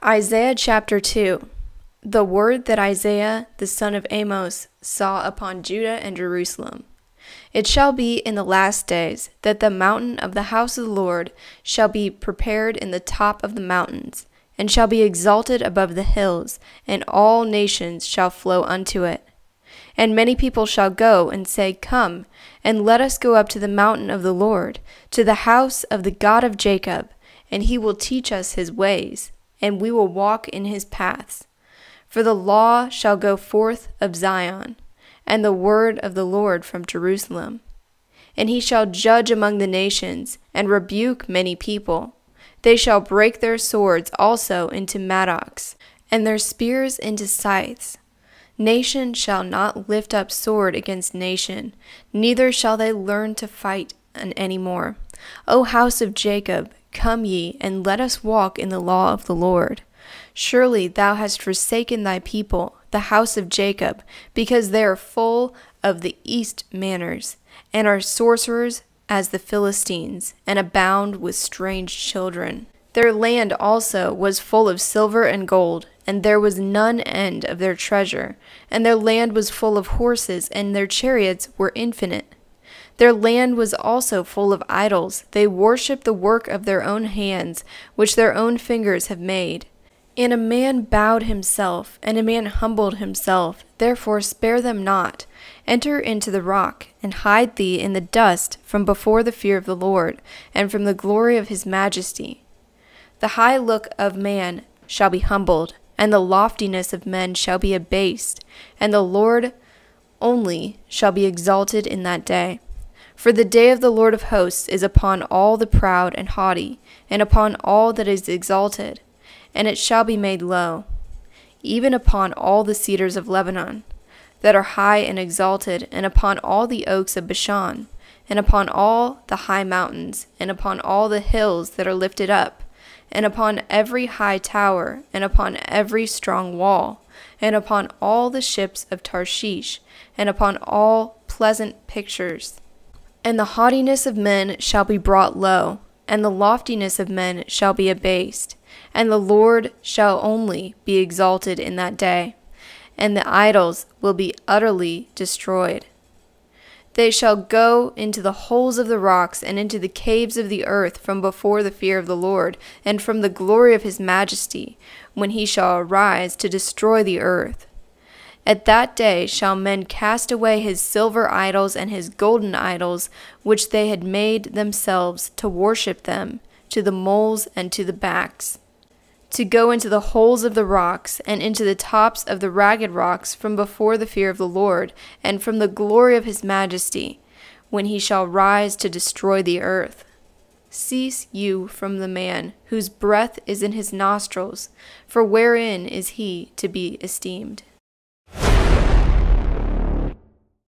Isaiah chapter 2. The word that Isaiah the son of Amoz saw upon Judah and Jerusalem. It shall be in the last days that the mountain of the house of the Lord shall be prepared in the top of the mountains, and shall be exalted above the hills, and all nations shall flow unto it. And many people shall go and say, Come, and let us go up to the mountain of the Lord, to the house of the God of Jacob, and he will teach us his ways, and we will walk in his paths. For the law shall go forth of Zion, and the word of the Lord from Jerusalem. And he shall judge among the nations, and rebuke many people. They shall break their swords also into mattocks, and their spears into scythes. Nation shall not lift up sword against nation, neither shall they learn to fight any more. O house of Jacob, come ye, and let us walk in the law of the Lord. Surely thou hast forsaken thy people, the house of Jacob, because they are full of the east manners, and are sorcerers as the Philistines, and abound with strange children. Their land also was full of silver and gold, and there was none end of their treasure, and their land was full of horses, and their chariots were infinite. Their land was also full of idols. They worshipped the work of their own hands, which their own fingers have made. And a man bowed himself, and a man humbled himself. Therefore spare them not. Enter into the rock, and hide thee in the dust from before the fear of the Lord, and from the glory of his majesty. The high look of man shall be humbled, and the loftiness of men shall be abased, and the Lord only shall be exalted in that day. For the day of the Lord of hosts is upon all the proud and haughty, and upon all that is exalted, and it shall be made low, even upon all the cedars of Lebanon, that are high and exalted, and upon all the oaks of Bashan, and upon all the high mountains, and upon all the hills that are lifted up, and upon every high tower, and upon every strong wall, and upon all the ships of Tarshish, and upon all pleasant pictures. And the haughtiness of men shall be brought low, and the loftiness of men shall be abased, and the Lord shall only be exalted in that day, and the idols will be utterly destroyed. They shall go into the holes of the rocks, and into the caves of the earth from before the fear of the Lord, and from the glory of his majesty, when he shall arise to destroy the earth. At that day shall men cast away his silver idols and his golden idols, which they had made themselves to worship them, to the moles and to the backs, to go into the holes of the rocks, and into the tops of the ragged rocks from before the fear of the Lord, and from the glory of his majesty, when he shall rise to destroy the earth. Cease you from the man whose breath is in his nostrils, for wherein is he to be esteemed?